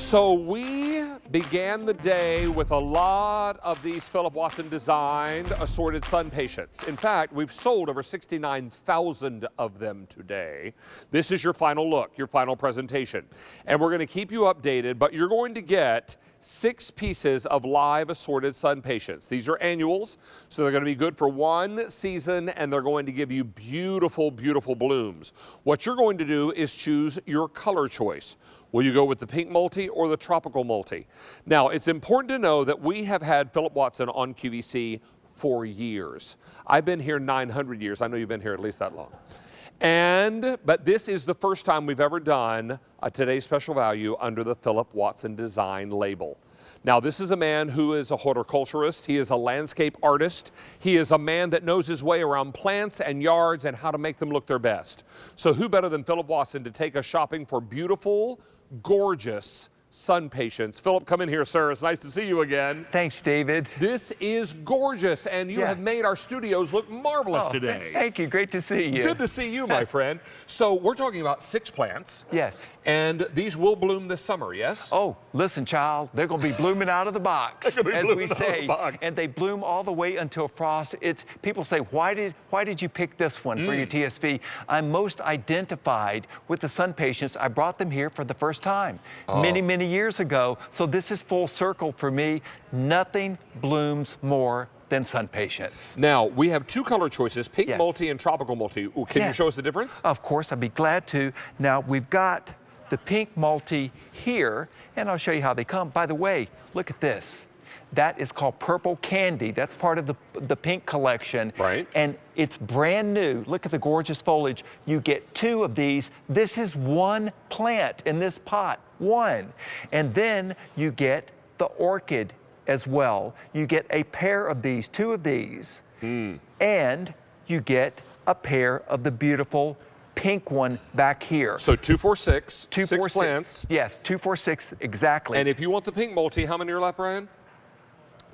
So we began the day with a lot of these Phillip Watson designed assorted SunPatiens. In fact, we've sold over 69,000 of them today. This is your final look, your final presentation. And we're going to keep you updated, but you're going to get 6 pieces of live assorted SunPatiens. These are annuals, so they're going to be good for one season, and they're going to give you beautiful, beautiful blooms. What you're going to do is choose your color choice. Will you go with the pink multi or the tropical multi? Now, it's important to know that we have had Phillip Watson on QVC for years. I've been here 900 years. I know you've been here at least that long. But this is the first time we've ever done a Today's Special Value under the Phillip Watson Design label. Now, this is a man who is a horticulturist. He is a landscape artist. He is a man that knows his way around plants and yards and how to make them look their best. So who better than Phillip Watson to take us shopping for beautiful, gorgeous SunPatiens. Phillip, come in here, sir. It's nice to see you again. Thanks, David. This is gorgeous, and you have made our studios look marvelous today. Thank you. Great to see you. Good to see you, my friend. So we're talking about 6 plants. Yes. And these will bloom this summer, yes? Oh, listen, child, they're going to be blooming out of the box, as we say. And they bloom all the way until frost. People say, why did you pick this one for your TSV? I'm most identified with the SunPatiens. I brought them here for the first time many years ago. So this is full circle for me. Nothing blooms more than SunPatiens. Now, we have 2 color choices, pink multi and tropical multi. Can you show us the difference? Of course, I'd be glad to. Now, we've got the pink multi here, and I'll show you how they come. By the way, look at this. That is called Purple Candy. That's part of the pink collection. Right. And it's brand new. Look at the gorgeous foliage. You get 2 of these. This is one plant in this pot, one. And then you get the orchid as well. You get a pair of these, 2 of these. And you get a pair of the beautiful pink one back here. So 2, 4, 6, 6 plants. Yes, 2, 4, 6, exactly. And if you want the pink multi, how many are left, Brian?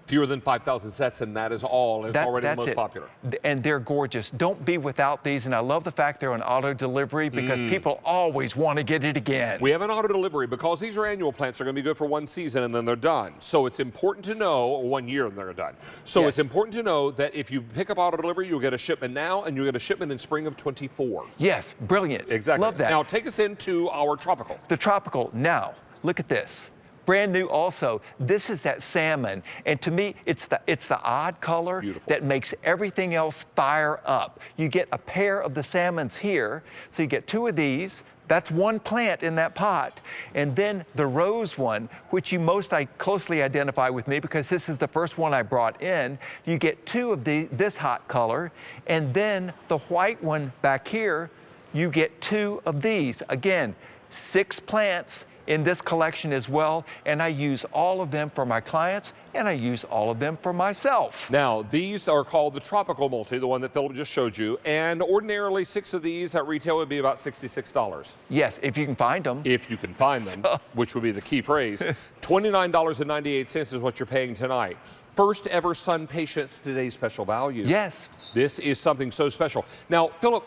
Fewer than 5,000 sets, and that is all. It's already the most popular. And they're gorgeous. Don't be without these, and I love the fact they're on auto delivery because people always want to get it again. We have an auto delivery because these are annual plants. They're going to be good for one season, and then they're done. So it's important to know, or 1 year and they're done. So it's important to know that if you pick up auto delivery, you'll get a shipment now, and you'll get a shipment in spring of 24. Yes, brilliant. Exactly. Love that. Now take us into our tropical. The tropical. Now, look at this. Brand new also. This is that salmon. And to me, it's the odd color that makes everything else fire up. You get a pair of the salmons here. So you get 2 of these. That's one plant in that pot. And then the rose one, which you most closely identify with me because this is the first one I brought in. You get 2 of this hot color. And then the white one back here, you get 2 of these. Again, 6 plants in this collection as well, and I use all of them for my clients, and I use all of them for myself. Now, these are called the tropical multi, the one that Phillip just showed you, and ordinarily 6 of these at retail would be about $66. Yes, if you can find them. If you can find them, which would be the key phrase. $29.98 is what you're paying tonight. First ever SunPatiens Today's Special Value. Yes. This is something so special. Now, Phillip,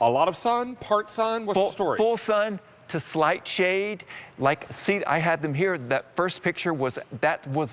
a lot of sun, part sun, what's the story? Full sun to slight shade. Like, see, I had them here. That first picture was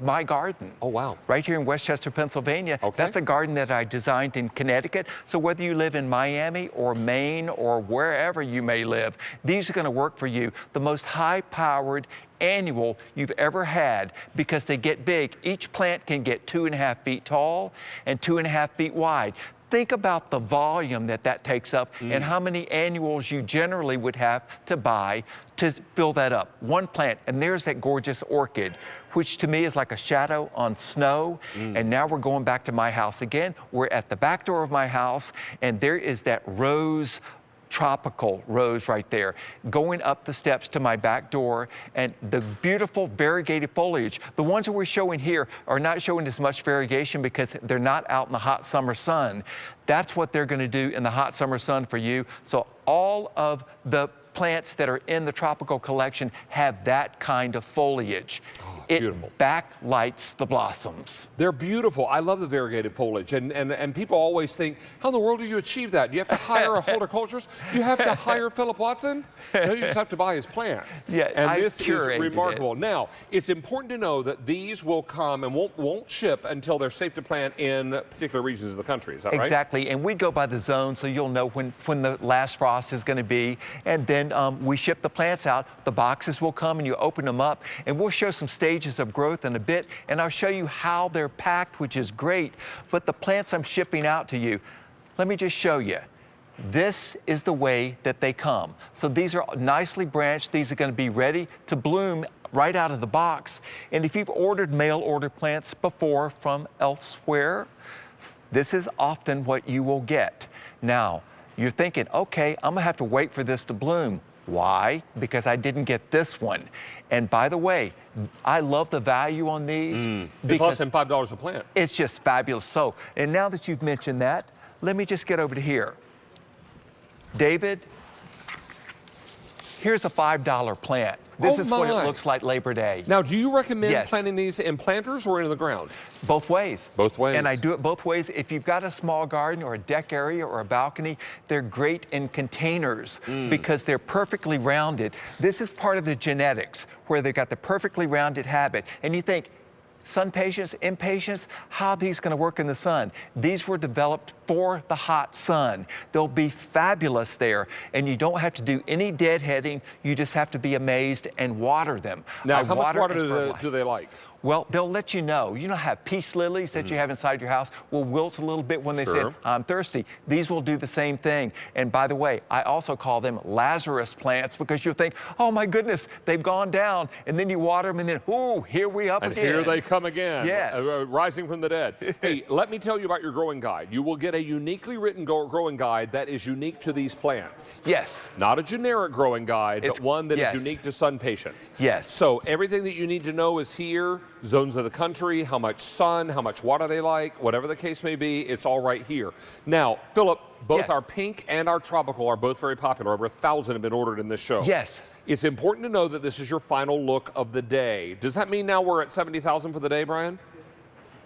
my garden. Oh, wow. Right here in Westchester, Pennsylvania. Okay. That's a garden that I designed in Connecticut. So whether you live in Miami or Maine or wherever you may live, these are going to work for you. The most high-powered annual you've ever had because they get big. Each plant can get 2.5 feet tall and 2.5 feet wide. Think about the volume that takes up and how many annuals you generally would have to buy to fill that up. One plant, and there's that gorgeous orchid, which to me is like a shadow on snow. And now we're going back to my house again. We're at the back door of my house, and there is that rose, tropical rose right there, going up the steps to my back door, and the beautiful variegated foliage. The ones that we're showing here are not showing as much variegation because they're not out in the hot summer sun. That's what they're going to do in the hot summer sun for you. So all of the plants that are in the tropical collection have that kind of foliage. It Beautiful. backlights the blossoms. They're beautiful. I love the variegated foliage. And people always think, how in the world do you achieve that? Do you have to hire a horticulturist? You have to hire Phillip Watson? No, you just have to buy his plants. Yeah, and I this is curated remarkable. Now, it's important to know that these will come and won't ship until they're safe to plant in particular regions of the country. Is that right? Exactly, and we go by the zone, so you'll know when the last frost is going to be, and then we ship the plants out. The boxes will come, and you open them up, and we'll show some stages of growth in a bit, and I'll show you how they're packed, which is great. But the plants I'm shipping out to you, let me just show you. This is the way that they come. So these are nicely branched. These are going to be ready to bloom right out of the box. And if you've ordered mail order plants before from elsewhere, this is often what you will get. Now, you're thinking, okay, I'm gonna have to wait for this to bloom. Why? Because I didn't get this one. And by the way, I love the value on these. It's less than $5 a plant. It's just fabulous. So, and now that you've mentioned that, let me just get over to here. David, here's a $5 plant. This is what it looks like Labor Day. Now, do you recommend Yes. planting these in planters or into the ground? Both ways. Both ways. And I do it both ways. If you've got a small garden or a deck area or a balcony, they're great in containers because they're perfectly rounded. This is part of the genetics where they've got the perfectly rounded habit. And you think, SunPatiens, impatiens, how are these going to work in the sun? These were developed for the hot sun. They'll be fabulous there, and you don't have to do any deadheading. You just have to be amazed and water them. Now, how much water do they like? Well, they'll let you know. You know how peace lilies that you have inside your house will wilt a little bit when they say, I'm thirsty. These will do the same thing. And by the way, I also call them Lazarus plants because you'll think, oh my goodness, they've gone down. And then you water them and then, ooh, here we up and again. Here they come again. Yes. Rising from the dead. Hey, let me tell you about your growing guide. You will get a uniquely written growing guide that is unique to these plants. Yes. Not a generic growing guide, but one that is unique to SunPatiens. Yes. So everything that you need to know is here. Zones of the country, how much sun, how much water they like, whatever the case may be, it's all right here. Now, Phillip, both our pink and our tropical are both very popular. Over 1,000 have been ordered in this show. Yes. It's important to know that this is your final look of the day. Does that mean now we're at 70,000 for the day, Brian?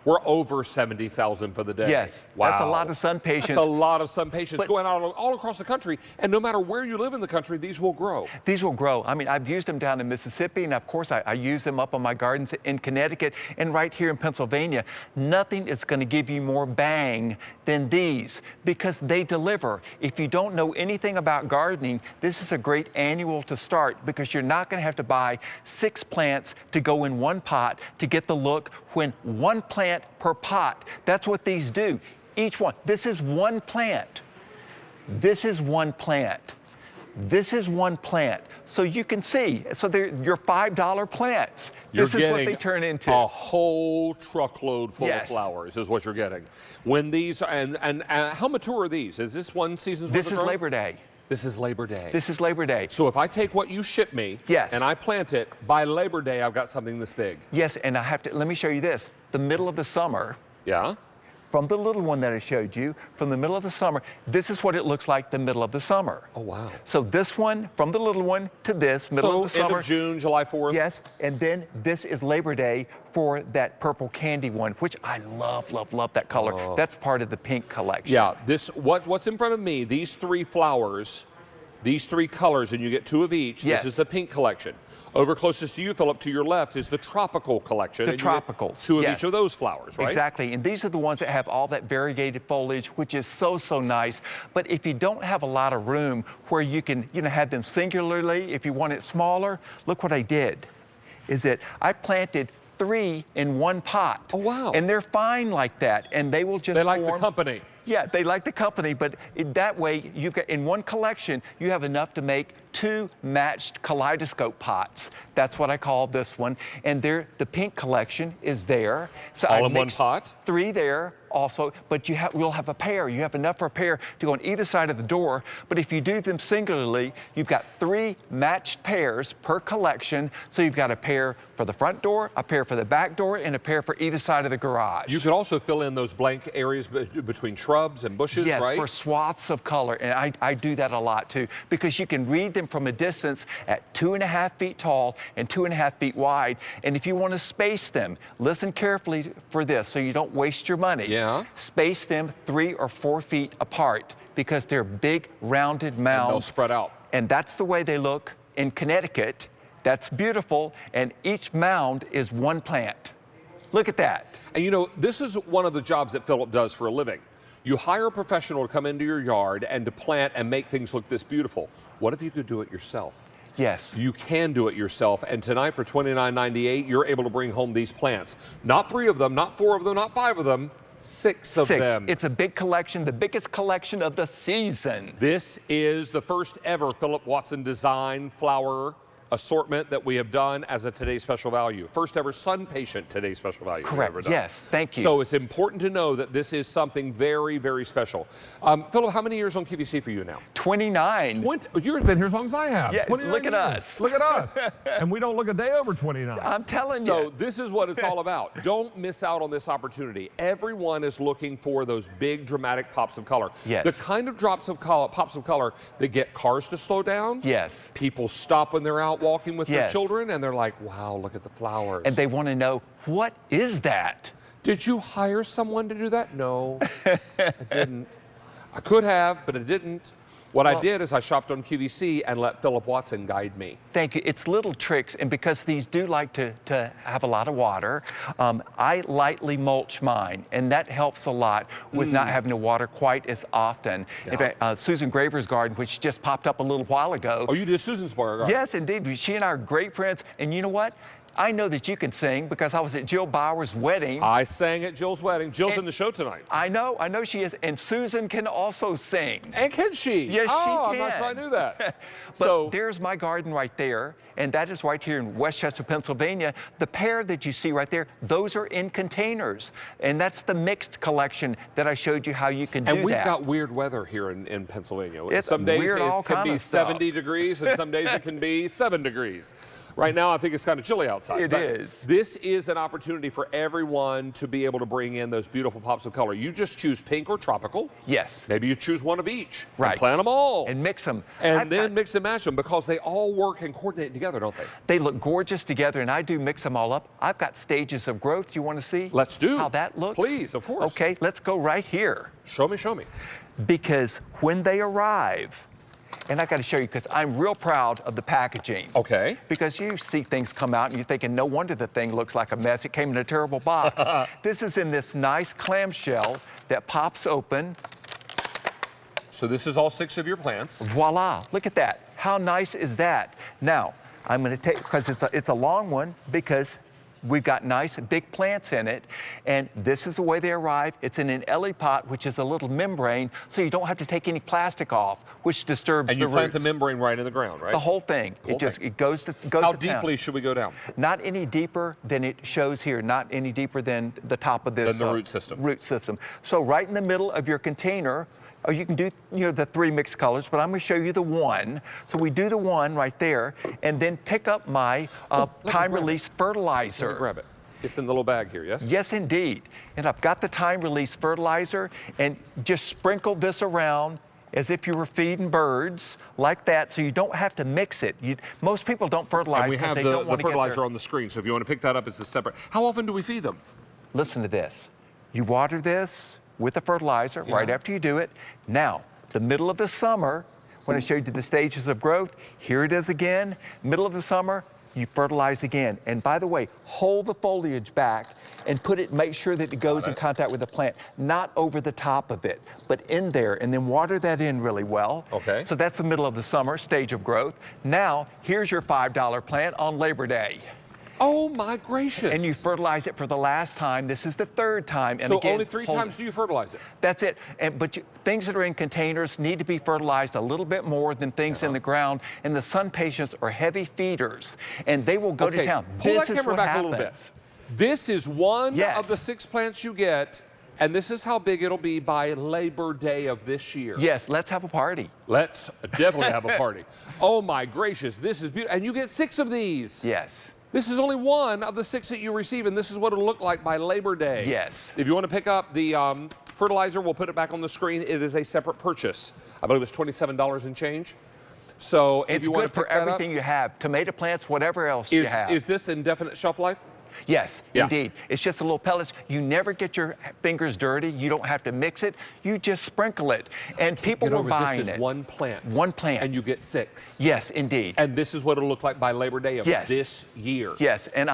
We're over 70,000 for the day. Yes. Wow. That's a lot of SunPatiens. That's a lot of SunPatiens going out all across the country. And no matter where you live in the country, these will grow. These will grow. I mean, I've used them down in Mississippi, and of course, I use them up on my gardens in Connecticut and right here in Pennsylvania. Nothing is going to give you more bang than these because they deliver. If you don't know anything about gardening, this is a great annual to start because you're not going to have to buy 6 plants to go in one pot to get the look when one plant per pot. That's what these do. Each one. This is one plant. This is one plant. This is one plant. So you can see. So they're your $5 plants. This is what they turn into. A whole truckload full of flowers is what you're getting. When these and how mature are these? Is this one season's worth of growth? This is Labor Day. This is Labor Day. This is Labor Day. So if I take what you ship me and I plant it, by Labor Day, I've got something this big. Yes, and I have to, let me show you this. The middle of the summer. Yeah. From the little one that I showed you, from the middle of the summer, this is what it looks like the middle of the summer. Oh, wow. So this one, from the little one to this, middle of the summer. End of June, July 4th. Yes, and then this is Labor Day for that purple candy one, which I love, love, love that color. Oh. That's part of the pink collection. Yeah, what's in front of me, these 3 flowers, these 3 colors, and you get 2 of each. Yes. This is the pink collection. Over closest to you, Phillip, to your left is the tropical collection. The tropicals. 2 of each of those flowers, right? Exactly, and these are the ones that have all that variegated foliage, which is so, so nice. But if you don't have a lot of room where you can, have them singularly, if you want it smaller, look what I did. Is that I planted 3 in one pot. Oh, wow. And they're fine like that, and they will just They like the company. Yeah, they like the company, but that way, you've got, in one collection, you have enough to make 2 matched kaleidoscope pots. That's what I call this one. And the pink collection is there. So all in one pot? 3 there also, but we'll have a pair. You have enough for a pair to go on either side of the door. But if you do them singularly, you've got 3 matched pairs per collection. So you've got a pair for the front door, a pair for the back door, and a pair for either side of the garage. You could also fill in those blank areas between shrubs and bushes, right? For swaths of color. And I do that a lot too, because you can read them them from a distance at 2.5 feet tall and 2.5 feet wide. And if you want to space them, listen carefully for this so you don't waste your money. Yeah. Space them 3 or 4 feet apart because they're big, rounded mounds. And they'll spread out. And that's the way they look in Connecticut. That's beautiful. And each mound is one plant. Look at that. And you know, this is one of the jobs that Phillip does for a living. You hire a professional to come into your yard and to plant and make things look this beautiful. What if you could do it yourself? Yes. You can do it yourself. And tonight for $29.98, you're able to bring home these plants. Not 3 of them, not 4 of them, not 5 of them, 6 of them. It's a big collection, the biggest collection of the season. This is the first ever Phillip Watson Design flower assortment that we have done as a Today's Special Value. First ever SunPatien Today's Special Value. Correct, yes, thank you. So it's important to know that this is something very, very special. Phillip, how many years on QVC for you now? 29. You've been here as long as I have. Yeah, look at us. Look at us. And we don't look a day over 29. I'm telling you. So this is what it's all about. Don't miss out on this opportunity. Everyone is looking for those big dramatic pops of color. Yes. The kind of pops of color that get cars to slow down. Yes. People stop when they're out walking with their Yes. children and they're like, wow, look at the flowers. And they want to know, what is that? Did you hire someone to do that? No, I didn't. I could have, but I didn't. What I did is I shopped on QVC and let Phillip Watson guide me. Thank you. It's little tricks, and because these do like to have a lot of water, I lightly mulch mine, and that helps a lot with not having to water quite as often. Yeah. In fact, Susan Graver's garden, which just popped up a little while ago. Oh, you did Susan's garden? Yes, indeed. She and I are great friends, and you know what? I know that you can sing because I was at Jill Bauer's wedding. I sang at Jill's wedding. Jill's in the show tonight. I know she is. And Susan can also sing. And can she? Yes, she can. I'm not sure I knew that. But So there's my garden right there, and that is right here in Westchester, Pennsylvania. The pair that you see right there, those are in containers. And that's the mixed collection that I showed you how you can do that. And we've got weird weather here in Pennsylvania. It's some days weird, all it can kind be of stuff. 70 degrees, and some days it can be 7 degrees. Right now, I think it's kind of chilly outside. It is. This is an opportunity for everyone to be able to bring in those beautiful pops of color. You just choose pink or tropical. Yes. Maybe you choose one of each. Right. And plant them all. And mix them. And then mix and match them because they all work and coordinate together, don't they? They look gorgeous together, and I do mix them all up. I've got stages of growth. You want to see? Let's do. How that looks? Please, of course. Okay, let's go right here. Show me, show me. Because when they arrive, and I got to show you because I'm real proud of the packaging. Okay. Because you see things come out and you're thinking, no wonder the thing looks like a mess. It came in a terrible box. This is in this nice clamshell that pops open. So this is all 6 of your plants. Voila, look at that. How nice is that? Now, I'm going to take, because it's a long one, because we've got nice big plants in it, and this is the way they arrive. It's in an ellie pot, which is a little membrane, so you don't have to take any plastic off, which disturbs the roots. And you plant the membrane right in the ground, right? The whole thing. The whole thing. It goes to How town. deeply should we go down? Not any deeper than it shows here. Not any deeper than the top of this. Than the root system. Root system. So right in the middle of your container, or you can do the 3 mixed colors, but I'm going to show you the one. So we do the one right there, and then pick up my time-release fertilizer. Let me grab it. It's in the little bag here, yes? Yes, indeed. And I've got the time-release fertilizer, and just sprinkle this around as if you were feeding birds, like that, so you don't have to mix it. Most people don't fertilize because they don't the want to get fertilizer on the screen, so if you want to pick that up, it's a separate. How often do we feed them? Listen to this. You water this with the fertilizer right after you do it. Now, the middle of the summer, when I showed you the stages of growth, here it is again. Middle of the summer, you fertilize again. And by the way, hold the foliage back and make sure that it goes in contact with the plant, not over the top of it, but in there, and then water that in really well. Okay. So that's the middle of the summer, stage of growth. Now, here's your $5 plant on Labor Day. Oh my gracious. And you fertilize it for the last time. This is the 3rd time. And so again, only 3 times do you fertilize it? That's it. But things that are in containers need to be fertilized a little bit more than things in the ground. And the SunPatiens are heavy feeders, and they will go to town. Pull This that is camera what back happens. a little bit. This is one of the 6 plants you get, and this is how big it'll be by Labor Day of this year. Yes, let's have a party. Let's definitely have a party. Oh my gracious, this is beautiful. And you get 6 of these. Yes. This is only one of the 6 that you receive, and this is what it'll look like by Labor Day. Yes. If you want to pick up the fertilizer, we'll put it back on the screen. It is a separate purchase. I believe it's $27 and change. So if It's you want good to for pick that up, everything you have, tomato plants, whatever else you have. is this indefinite shelf life? Yes, Yeah. indeed. It's just a little pellets. You never get your fingers dirty. You don't have to mix it. You just sprinkle it. And people were buying this is it. one plant. One plant. And you get 6. Yes, indeed. And this is what it'll look like by Labor Day of Yes. this year. Yes, and